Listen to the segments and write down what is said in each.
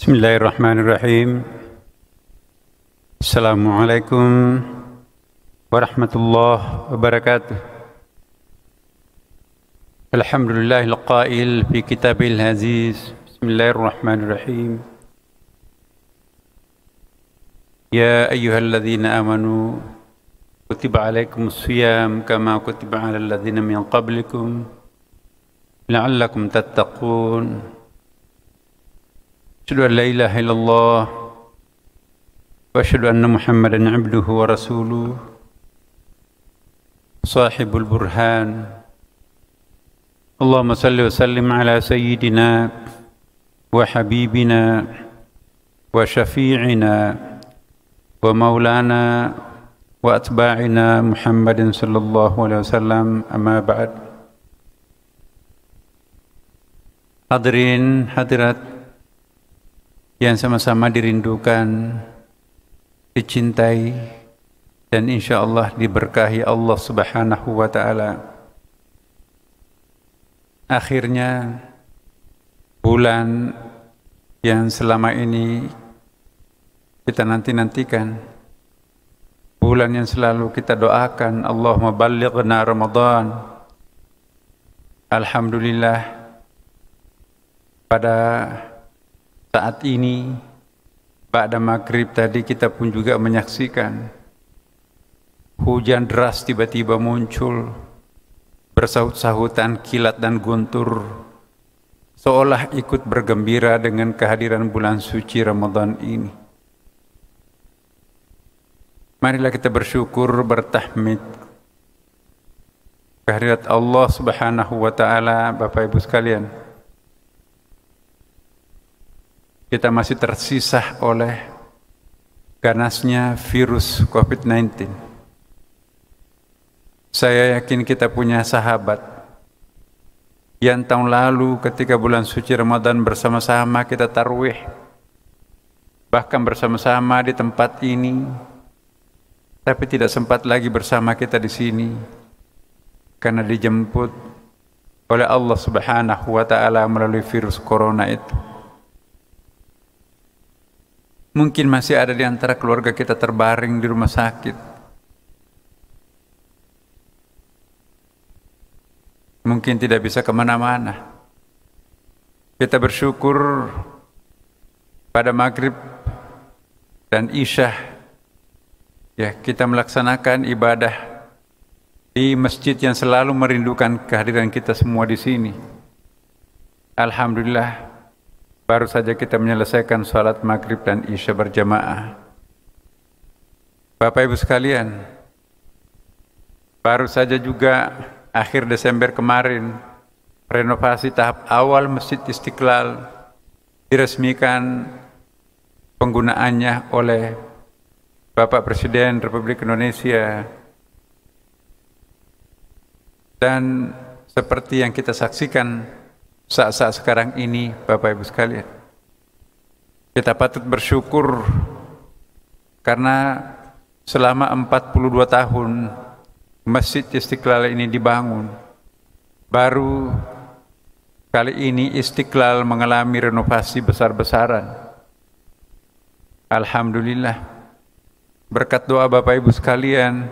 Bismillahirrahmanirrahim. Assalamualaikum warahmatullahi wabarakatuh. Alhamdulillahil qail fi kitabil aziz. Bismillahirrahmanirrahim. Ya ayyuhalladzina amanu kutiba alaikumus shiyam kama kutiba alal ladzina min qablikum la'allakum tattaqun. Asyhadu an la ilaha illallah wa asyhadu anna Muhammadan abduhu wa rasuluh sahibul burhan. Allahumma salli wa sallim ala sayyidina wa habibina wa syafi'ina wa maulana wa atba'ina Muhammadin sallallahu alaihi wasallam, amma ba'd. Hadirin hadirat yang sama-sama dirindukan, dicintai, dan insya Allah diberkahi Allah Subhanahu wa Ta'ala. Akhirnya bulan yang selama ini kita nanti-nantikan, bulan yang selalu kita doakan, Allahumma ballighna Ramadan. Alhamdulillah, pada saat ini, pada maghrib tadi kita pun juga menyaksikan hujan deras tiba-tiba muncul, bersahut-sahutan kilat dan guntur, seolah ikut bergembira dengan kehadiran bulan suci Ramadan ini. Marilah kita bersyukur, bertahmid kehadirat Allah Subhanahu wa Ta'ala. Bapak Ibu sekalian, kita masih tersisa oleh ganasnya virus COVID-19. Saya yakin kita punya sahabat yang tahun lalu ketika bulan suci Ramadan bersama-sama kita tarawih, bahkan bersama-sama di tempat ini, tapi tidak sempat lagi bersama kita di sini karena dijemput oleh Allah Subhanahu wa Ta'ala melalui virus corona itu. Mungkin masih ada di antara keluarga kita terbaring di rumah sakit. Mungkin tidak bisa kemana-mana. Kita bersyukur pada maghrib dan isya, ya, kita melaksanakan ibadah di masjid yang selalu merindukan kehadiran kita semua di sini. Alhamdulillah, baru saja kita menyelesaikan salat maghrib dan isya berjamaah. Bapak Ibu sekalian, baru saja juga akhir Desember kemarin, renovasi tahap awal Masjid Istiqlal diresmikan penggunaannya oleh Bapak Presiden Republik Indonesia. Dan seperti yang kita saksikan saat-saat sekarang ini, Bapak Ibu sekalian, kita patut bersyukur karena selama 42 tahun Masjid Istiqlal ini dibangun, baru kali ini Istiqlal mengalami renovasi besar-besaran. Alhamdulillah, berkat doa Bapak Ibu sekalian,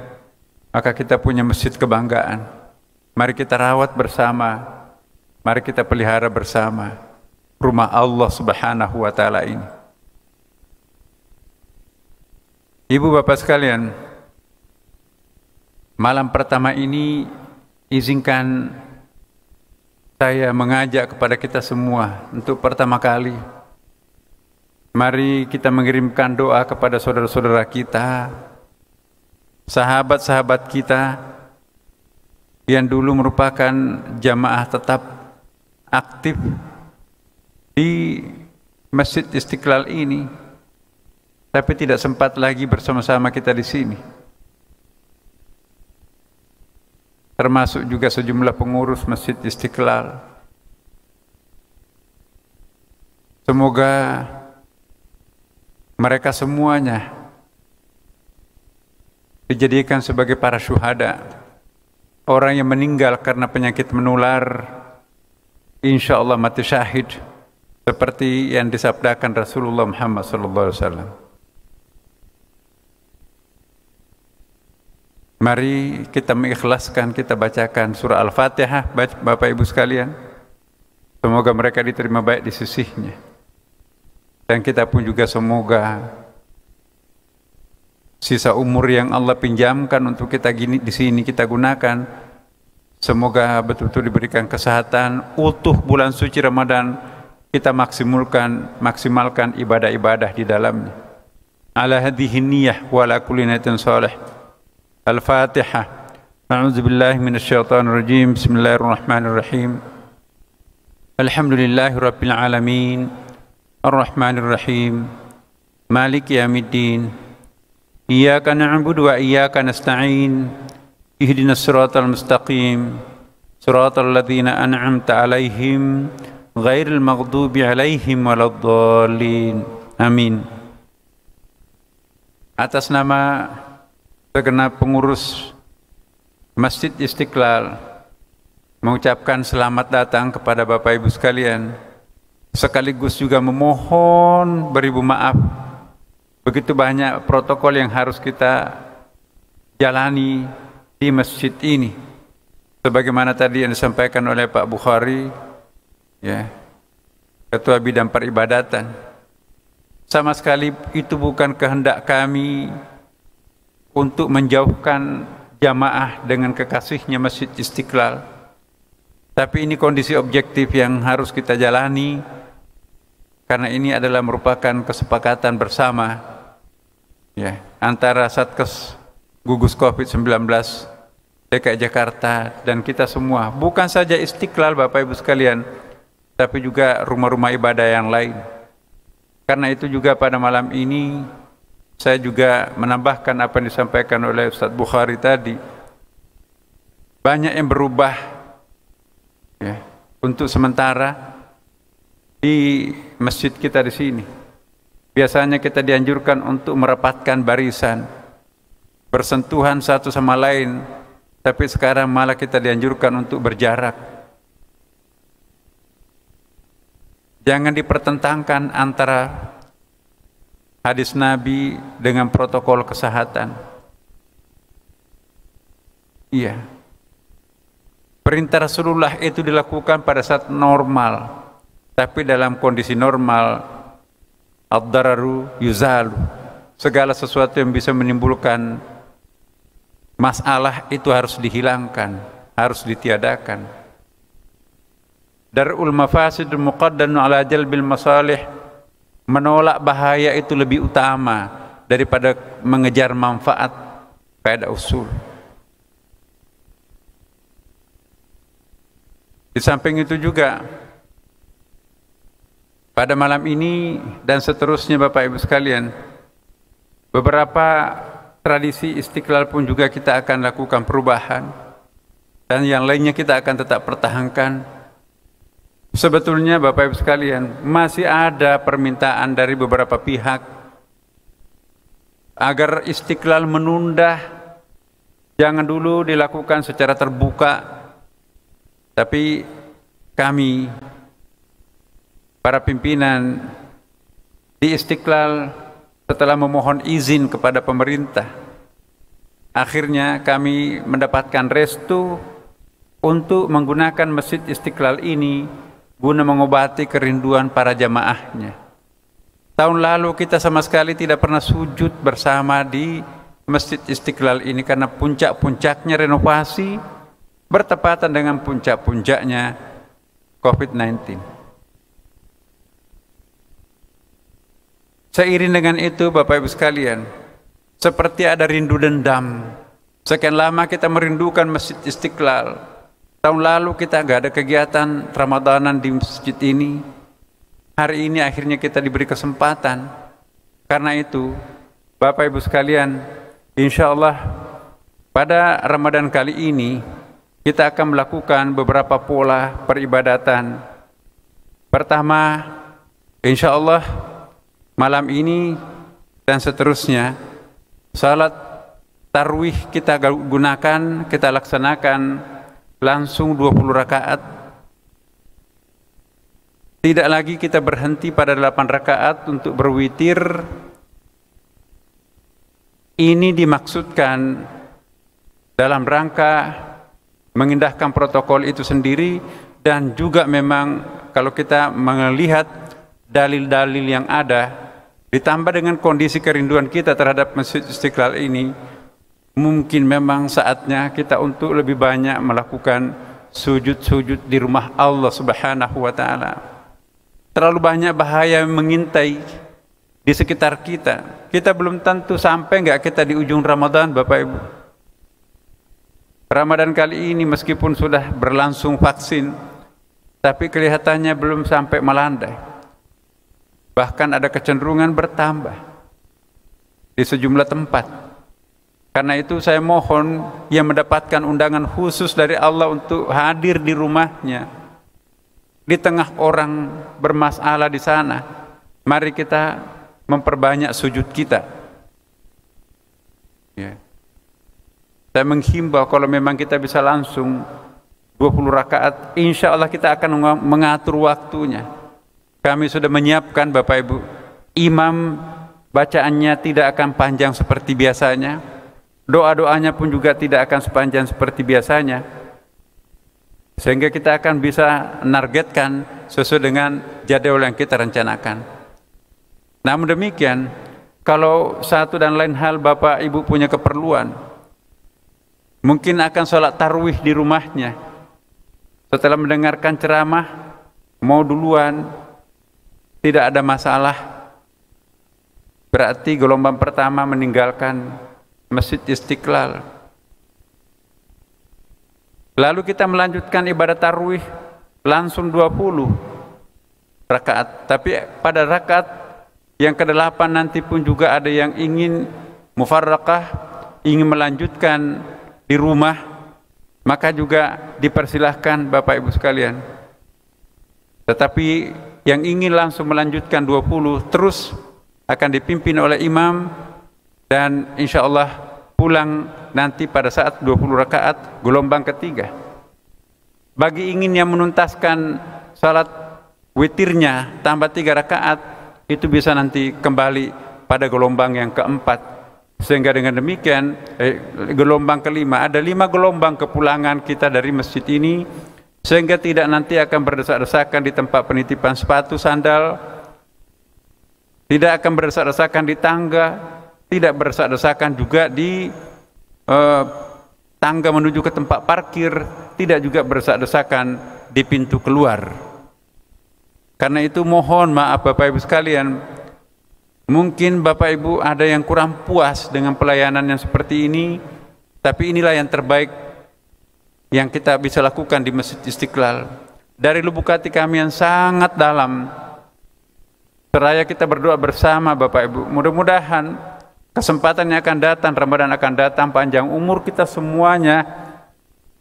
maka kita punya masjid kebanggaan. Mari kita rawat bersama. Mari kita pelihara bersama rumah Allah Subhanahu wa Ta'ala ini. Ibu bapak sekalian, malam pertama ini izinkan saya mengajak kepada kita semua untuk pertama kali, mari kita mengirimkan doa kepada saudara-saudara kita, sahabat-sahabat kita yang dulu merupakan jamaah tetap aktif di Masjid Istiqlal ini, tapi tidak sempat lagi bersama-sama kita di sini. Termasuk juga sejumlah pengurus Masjid Istiqlal. Semoga mereka semuanya dijadikan sebagai para syuhada, orang yang meninggal karena penyakit menular, insya Allah mati syahid, seperti yang disabdakan Rasulullah Muhammad SAW. Mari kita mengikhlaskan, kita bacakan surah Al-Fatihah, Bapak Ibu sekalian. Semoga mereka diterima baik di sisinya. Dan kita pun juga semoga sisa umur yang Allah pinjamkan untuk kita di sini kita gunakan, semoga betul-betul diberikan kesehatan, utuh bulan suci Ramadan kita maksimalkan ibadah-ibadah di dalamnya. Ala hadhihi niyyah wa ala kulli niyatin salih. Al-Fatihah. A'udzu billahi minasyaitonir rajim. Bismillahirrahmanirrahim. Alhamdulillahirabbil alamin. Arrahmanir rahim. Maliki yaumiddin. Iyyaka na'budu wa iyyaka nasta'in. Ihdinas siratal mustaqim. Siratal ladzina an'amta 'alaihim ghairil maghdubi 'alaihim waladdallin. Amin. Atas nama segenap pengurus Masjid Istiqlal mengucapkan selamat datang kepada Bapak Ibu sekalian, sekaligus juga memohon beribu maaf. Begitu banyak protokol yang harus kita jalani di masjid ini, sebagaimana tadi yang disampaikan oleh Pak Bukhari, ya, Ketua Bidang Peribadatan. Sama sekali itu bukan kehendak kami untuk menjauhkan jamaah dengan kekasihnya Masjid Istiqlal. Tapi ini kondisi objektif yang harus kita jalani, karena ini adalah merupakan kesepakatan bersama, ya, antara Satgas Gugus COVID-19 DKI Jakarta dan kita semua. Bukan saja Istiqlal Bapak Ibu sekalian, tapi juga rumah-rumah ibadah yang lain. Karena itu juga pada malam ini saya juga menambahkan apa yang disampaikan oleh Ustaz Bukhari tadi. Banyak yang berubah, ya, untuk sementara di masjid kita di sini. Biasanya kita dianjurkan untuk merapatkan barisan, bersentuhan satu sama lain, tapi sekarang malah kita dianjurkan untuk berjarak. Jangan dipertentangkan antara hadis Nabi dengan protokol kesehatan. Iya. Perintah Rasulullah itu dilakukan pada saat normal. Tapi dalam kondisi normal, ad-dararu yuzalu. Segala sesuatu yang bisa menimbulkan masalah itu harus dihilangkan, harus ditiadakan. Darul mafasid muqaddamun ala jalbil masalih. Menolak bahaya itu lebih utama daripada mengejar manfaat, kaidah usul. Di samping itu juga pada malam ini dan seterusnya Bapak Ibu sekalian, beberapa tradisi Istiqlal pun juga kita akan lakukan perubahan, dan yang lainnya kita akan tetap pertahankan. Sebetulnya Bapak Ibu sekalian, masih ada permintaan dari beberapa pihak agar Istiqlal menunda, jangan dulu dilakukan secara terbuka. Tapi kami, para pimpinan di Istiqlal, setelah memohon izin kepada pemerintah, akhirnya kami mendapatkan restu untuk menggunakan Masjid Istiqlal ini guna mengobati kerinduan para jamaahnya. Tahun lalu kita sama sekali tidak pernah sujud bersama di Masjid Istiqlal ini karena puncak-puncaknya renovasi bertepatan dengan puncak-puncaknya COVID-19. Seiring dengan itu Bapak Ibu sekalian, seperti ada rindu dendam. Sekian lama kita merindukan Masjid Istiqlal. Tahun lalu kita nggak ada kegiatan Ramadanan di masjid ini. Hari ini akhirnya kita diberi kesempatan. Karena itu, Bapak Ibu sekalian, insya Allah pada Ramadan kali ini kita akan melakukan beberapa pola peribadatan. Pertama, insya Allah malam ini dan seterusnya, salat tarawih kita gunakan, kita laksanakan langsung 20 rakaat. Tidak lagi kita berhenti pada 8 rakaat untuk berwitir. Ini dimaksudkan dalam rangka mengindahkan protokol itu sendiri, dan juga memang kalau kita melihat dalil-dalil yang ada ditambah dengan kondisi kerinduan kita terhadap Masjid Istiqlal ini, mungkin memang saatnya kita untuk lebih banyak melakukan sujud-sujud di rumah Allah Subhanahu wa taala. Terlalu banyak bahaya mengintai di sekitar kita. Kita belum tentu sampai enggak kita di ujung Ramadan, Bapak Ibu. Ramadan kali ini meskipun sudah berlangsung vaksin, tapi kelihatannya belum sampai melandai. Bahkan ada kecenderungan bertambah di sejumlah tempat. Karena itu saya mohon yang mendapatkan undangan khusus dari Allah untuk hadir di rumahnya, di tengah orang bermasalah di sana, mari kita memperbanyak sujud kita. Ya. Saya menghimbau kalau memang kita bisa langsung 20 rakaat, insya Allah kita akan mengatur waktunya. Kami sudah menyiapkan Bapak Ibu, imam bacaannya tidak akan panjang seperti biasanya, doa-doanya pun juga tidak akan sepanjang seperti biasanya, sehingga kita akan bisa menargetkan sesuai dengan jadwal yang kita rencanakan. Namun demikian, kalau satu dan lain hal Bapak Ibu punya keperluan, mungkin akan sholat tarawih di rumahnya, setelah mendengarkan ceramah mau duluan, tidak ada masalah. Berarti gelombang pertama meninggalkan Masjid Istiqlal. Lalu kita melanjutkan ibadah tarawih langsung 20 rakaat. Tapi pada rakaat yang ke-8 nanti pun juga ada yang ingin mufarraqah, ingin melanjutkan di rumah, maka juga dipersilahkan Bapak Ibu sekalian. Tetapi yang ingin langsung melanjutkan 20 terus akan dipimpin oleh imam, dan insya Allah pulang nanti pada saat 20 rakaat gelombang ketiga. Bagi ingin yang menuntaskan salat witirnya tambah 3 rakaat, itu bisa nanti kembali pada gelombang yang keempat, sehingga dengan demikian gelombang kelima, ada 5 gelombang kepulangan kita dari masjid ini, sehingga tidak nanti akan berdesak-desakan di tempat penitipan sepatu sandal, tidak akan berdesak-desakan di tangga, tidak berdesak-desakan juga di tangga menuju ke tempat parkir, tidak juga berdesak-desakan di pintu keluar. Karena itu mohon maaf Bapak Ibu sekalian, mungkin Bapak Ibu ada yang kurang puas dengan pelayanan yang seperti ini, tapi inilah yang terbaik yang kita bisa lakukan di Masjid Istiqlal. Dari lubuk hati kami yang sangat dalam, seraya kita berdoa bersama Bapak Ibu, mudah-mudahan kesempatan yang akan datang, Ramadan akan datang, panjang umur kita semuanya,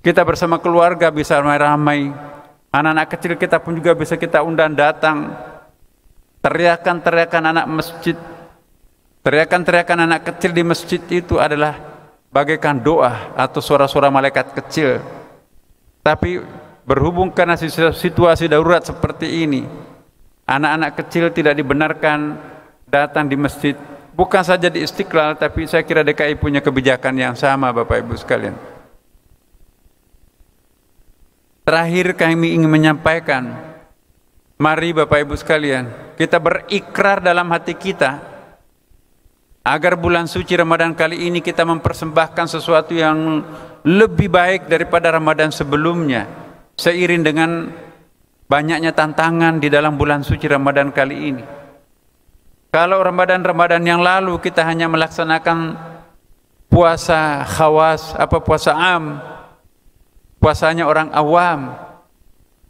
kita bersama keluarga bisa ramai-ramai, anak-anak kecil kita pun juga bisa kita undang datang. Teriakan-teriakan anak masjid, teriakan-teriakan anak kecil di masjid itu adalah bagaikan doa atau suara-suara malaikat kecil. Tapi berhubung karena situasi darurat seperti ini, anak-anak kecil tidak dibenarkan datang di masjid. Bukan saja di Istiqlal, tapi saya kira DKI punya kebijakan yang sama Bapak Ibu sekalian. Terakhir kami ingin menyampaikan, mari Bapak Ibu sekalian, kita berikrar dalam hati kita agar bulan suci Ramadan kali ini kita mempersembahkan sesuatu yang lebih baik daripada Ramadan sebelumnya, seiring dengan banyaknya tantangan di dalam bulan suci Ramadan kali ini. Kalau Ramadan yang lalu kita hanya melaksanakan puasa khawas, puasa am, puasanya orang awam.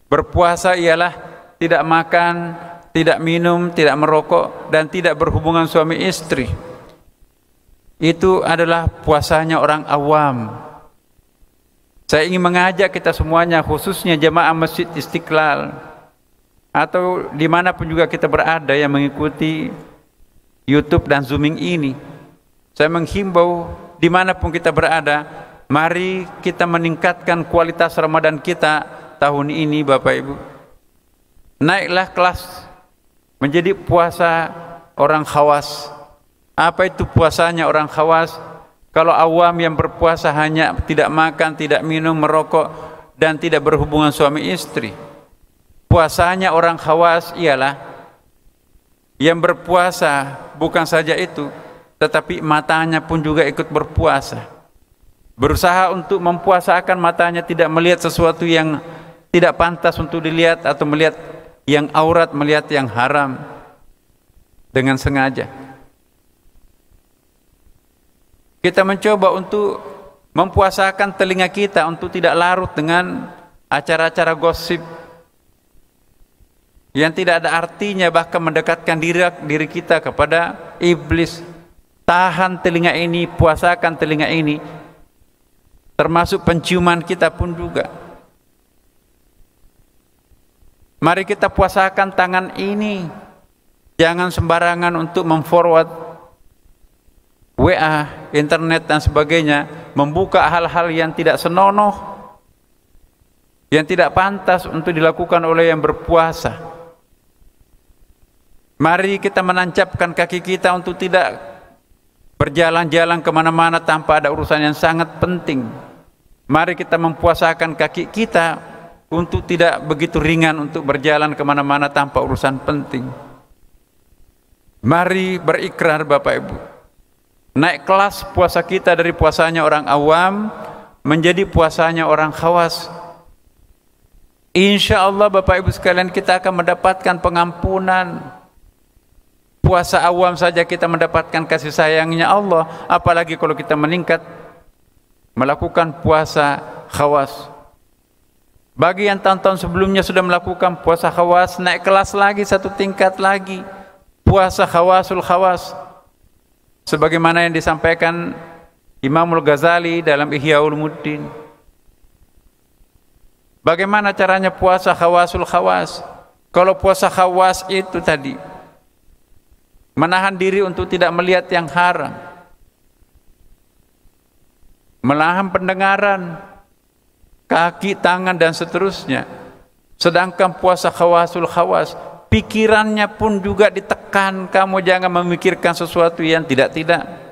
Berpuasa ialah tidak makan, tidak minum, tidak merokok, dan tidak berhubungan suami istri. Itu adalah puasanya orang awam. Saya ingin mengajak kita semuanya, khususnya jemaah Masjid Istiqlal, atau dimanapun juga kita berada yang mengikuti YouTube dan Zooming ini, saya menghimbau dimanapun kita berada, mari kita meningkatkan kualitas Ramadan kita tahun ini Bapak Ibu. naiklah kelas menjadi puasa orang khawas. Apa itu puasanya orang khawas? Kalau awam yang berpuasa hanya tidak makan, tidak minum, merokok, dan tidak berhubungan suami istri. Puasanya orang khawas ialah yang berpuasa bukan saja itu, tetapi matanya pun juga ikut berpuasa. Berusaha untuk mempuasakan matanya, tidak melihat sesuatu yang tidak pantas untuk dilihat, atau melihat yang aurat, melihat yang haram dengan sengaja. Kita mencoba untuk mempuasakan telinga kita untuk tidak larut dengan acara-acara gosip yang tidak ada artinya, bahkan mendekatkan diri kita kepada iblis. Tahan telinga ini, puasakan telinga ini, termasuk penciuman kita pun juga. Mari kita puasakan tangan ini, jangan sembarangan untuk memforward WA, internet dan sebagainya, membuka hal-hal yang tidak senonoh, yang tidak pantas untuk dilakukan oleh yang berpuasa. Mari kita menancapkan kaki kita untuk tidak berjalan-jalan kemana-mana tanpa ada urusan yang sangat penting. Mari kita mempuasakan kaki kita untuk tidak begitu ringan untuk berjalan kemana-mana tanpa urusan penting. Mari berikrar Bapak Ibu, naik kelas puasa kita dari puasanya orang awam menjadi puasanya orang khawas. Insya Allah Bapak Ibu sekalian, kita akan mendapatkan pengampunan. Puasa awam saja kita mendapatkan kasih sayangnya Allah, apalagi kalau kita meningkat melakukan puasa khawas. Bagi yang tahun-tahun sebelumnya sudah melakukan puasa khawas, naik kelas lagi, satu tingkat lagi, puasa khawasul khawas, sebagaimana yang disampaikan Imamul Ghazali dalam Ihya Ulumuddin. Bagaimana caranya puasa khawasul khawas? Kalau puasa khawas itu tadi menahan diri untuk tidak melihat yang haram, menahan pendengaran, kaki, tangan dan seterusnya. Sedangkan puasa khawasul khawas, pikirannya pun juga ditekan, kamu jangan memikirkan sesuatu yang tidak-tidak.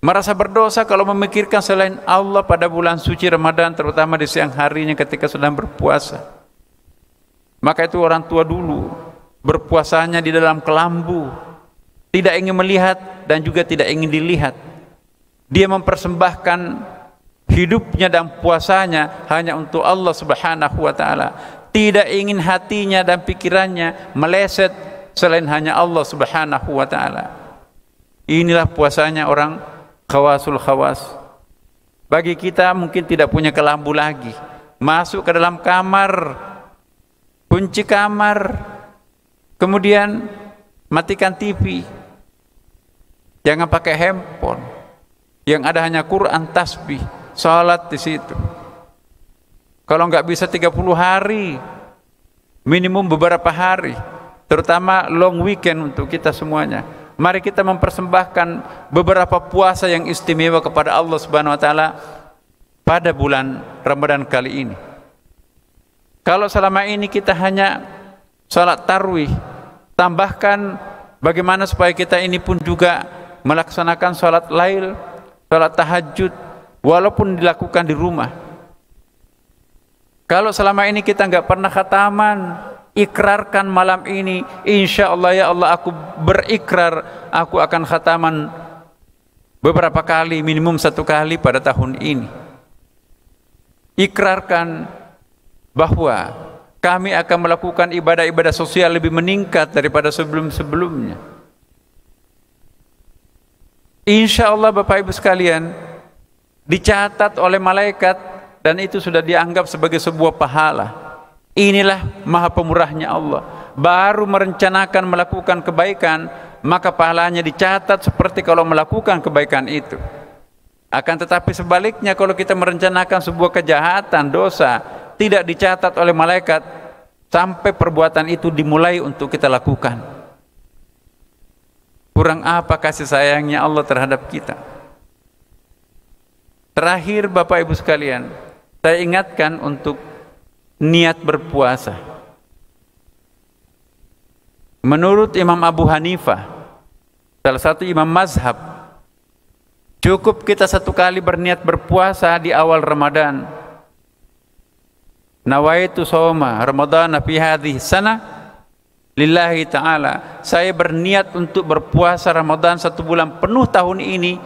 Merasa berdosa kalau memikirkan selain Allah pada bulan suci Ramadan, terutama di siang harinya ketika sedang berpuasa. Maka itu orang tua dulu berpuasanya di dalam kelambu, tidak ingin melihat dan juga tidak ingin dilihat. Dia mempersembahkan hidupnya dan puasanya hanya untuk Allah Subhanahu wa taala. Tidak ingin hatinya dan pikirannya meleset selain hanya Allah Subhanahu wa taala. Inilah puasanya orang khawasul khawas. Bagi kita mungkin tidak punya kelambu lagi, masuk ke dalam kamar, kunci kamar, kemudian matikan TV, jangan pakai handphone, yang ada hanya Quran, tasbih, salat di situ. Kalau nggak bisa 30 hari, minimum beberapa hari, terutama long weekend untuk kita semuanya. Mari kita mempersembahkan beberapa puasa yang istimewa kepada Allah Subhanahu wa taala pada bulan Ramadan kali ini. Kalau selama ini kita hanya salat tarawih, tambahkan bagaimana supaya kita ini pun juga melaksanakan salat lail, salat tahajud, walaupun dilakukan di rumah. Kalau selama ini kita nggak pernah khataman, ikrarkan malam ini, insya Allah ya Allah, aku berikrar aku akan khataman beberapa kali, minimum 1 kali pada tahun ini. Ikrarkan bahwa kami akan melakukan ibadah-ibadah sosial lebih meningkat daripada sebelum-sebelumnya. Insya Allah Bapak Ibu sekalian, dicatat oleh malaikat dan itu sudah dianggap sebagai sebuah pahala. Inilah maha pemurahnya Allah. Baru merencanakan melakukan kebaikan, maka pahalanya dicatat seperti kalau melakukan kebaikan itu. Akan tetapi sebaliknya, kalau kita merencanakan sebuah kejahatan, dosa, tidak dicatat oleh malaikat sampai perbuatan itu dimulai untuk kita lakukan. Kurang apa kasih sayangnya Allah terhadap kita? Terakhir Bapak Ibu sekalian, saya ingatkan untuk niat berpuasa. Menurut Imam Abu Hanifah, salah satu imam mazhab, cukup kita satu kali berniat berpuasa di awal Ramadan. Nawaitu shauma Ramadana fi hadhihi sana lillahi ta'ala. Saya berniat untuk berpuasa Ramadan 1 bulan penuh tahun ini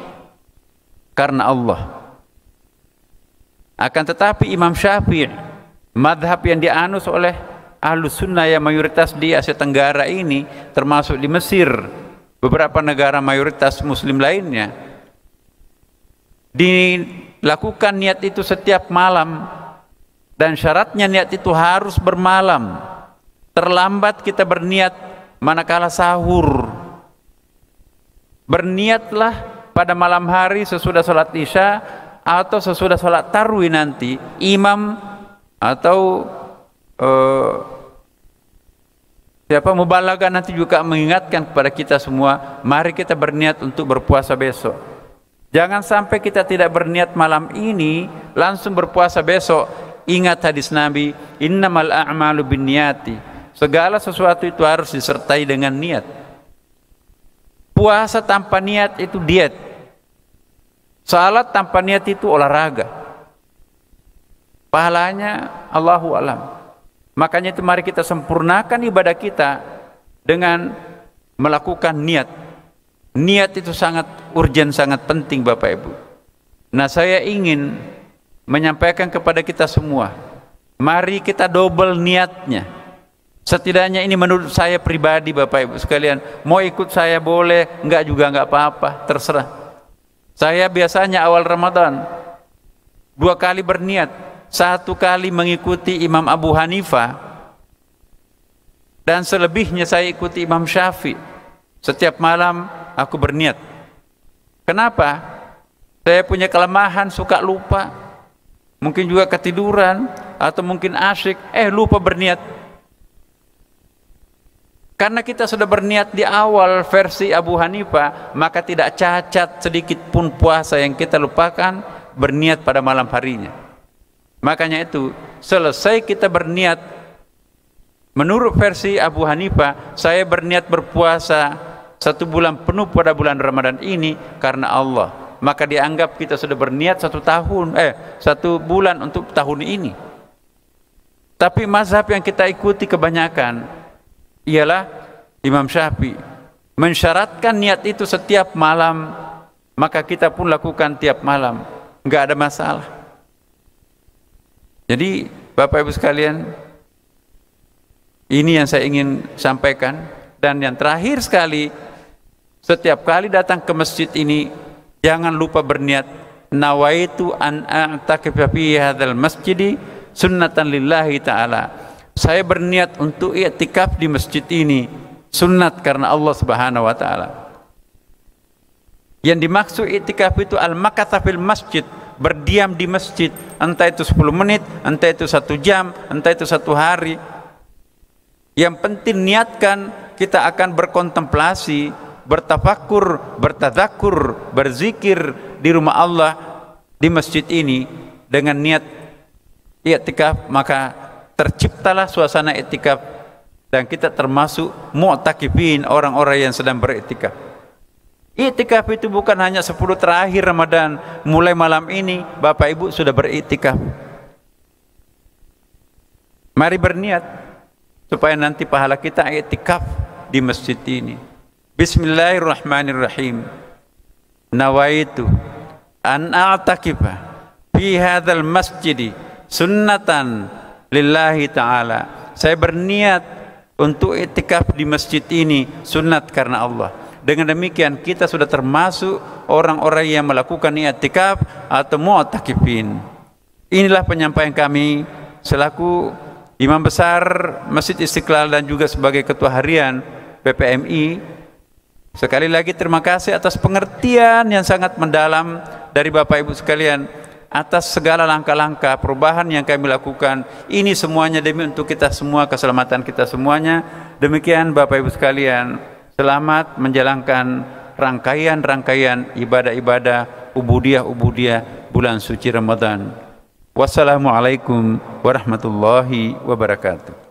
karena Allah. Akan tetapi Imam Syafi'i, madhab yang dianus oleh Ahlus Sunnah yang mayoritas di Asia Tenggara ini, termasuk di Mesir, beberapa negara mayoritas Muslim lainnya, dilakukan niat itu setiap malam, dan syaratnya niat itu harus bermalam. Terlambat kita berniat manakala sahur. Berniatlah pada malam hari sesudah sholat isya atau sesudah sholat tarawih nanti. Imam atau siapa mubalaghah nanti juga mengingatkan kepada kita semua, mari kita berniat untuk berpuasa besok. Jangan sampai kita tidak berniat malam ini langsung berpuasa besok. Ingat hadis Nabi, innamal a'malu binniyati. Segala sesuatu itu harus disertai dengan niat. Puasa tanpa niat itu diet. Salat tanpa niat itu olahraga. Pahalanya Allahu a'lam. Makanya itu mari kita sempurnakan ibadah kita dengan melakukan niat. Niat itu sangat urgen, sangat penting Bapak Ibu. Nah, saya ingin menyampaikan kepada kita semua, mari kita double niatnya. Setidaknya ini menurut saya pribadi Bapak Ibu sekalian. Mau ikut saya boleh, enggak juga enggak apa-apa, terserah. Saya biasanya awal Ramadan 2 kali berniat. 1 kali mengikuti Imam Abu Hanifah, dan selebihnya saya ikuti Imam Syafi'i. Setiap malam aku berniat. Kenapa? Saya punya kelemahan, suka lupa. Mungkin juga ketiduran, atau mungkin asyik, lupa berniat. Karena kita sudah berniat di awal versi Abu Hanifah, maka tidak cacat sedikit pun puasa yang kita lupakan berniat pada malam harinya. Makanya itu, selesai kita berniat, menurut versi Abu Hanifah, saya berniat berpuasa 1 bulan penuh pada bulan Ramadan ini karena Allah. Maka dianggap kita sudah berniat 1 bulan untuk tahun ini. Tapi mazhab yang kita ikuti kebanyakan ialah Imam Syafi'i mensyaratkan niat itu setiap malam, maka kita pun lakukan tiap malam, enggak ada masalah. Jadi Bapak Ibu sekalian, ini yang saya ingin sampaikan. Dan yang terakhir sekali, setiap kali datang ke masjid ini jangan lupa berniat, nawaitu an a'takifa fi hadzal masjidi sunnatan lillahi ta'ala. Saya berniat untuk i'tikaf di masjid ini, sunnat karena Allah Subhanahu wa taala. Yang dimaksud i'tikaf itu al-makatha fil masjid, berdiam di masjid, entah itu 10 menit, entah itu 1 jam, entah itu 1 hari. Yang penting niatkan kita akan berkontemplasi, bertafakur, bertadzakur, berzikir di rumah Allah, di masjid ini dengan niat i'tikaf, maka terciptalah suasana i'tikaf dan kita termasuk mu'takifin, orang-orang yang sedang beriktikaf. I'tikaf itu bukan hanya 10 terakhir Ramadan, mulai malam ini Bapak Ibu sudah beriktikaf. Mari berniat supaya nanti pahala kita i'tikaf di masjid ini. Bismillahirrahmanirrahim. Nawaitu an a'takifa fi hadzal masjidi sunnatan lillahi ta'ala. Saya berniat untuk i'tikaf di masjid ini sunat karena Allah. Dengan demikian kita sudah termasuk orang-orang yang melakukan i'tikaf atau mu'takifin. Inilah penyampaian kami selaku Imam Besar Masjid Istiqlal dan juga sebagai Ketua Harian PPMI. Sekali lagi terima kasih atas pengertian yang sangat mendalam dari Bapak Ibu sekalian atas segala langkah-langkah perubahan yang kami lakukan. Ini semuanya demi untuk kita semua, keselamatan kita semuanya. Demikian Bapak Ibu sekalian, selamat menjalankan rangkaian-rangkaian ibadah-ibadah ubudiyah bulan suci Ramadan. Wassalamualaikum warahmatullahi wabarakatuh.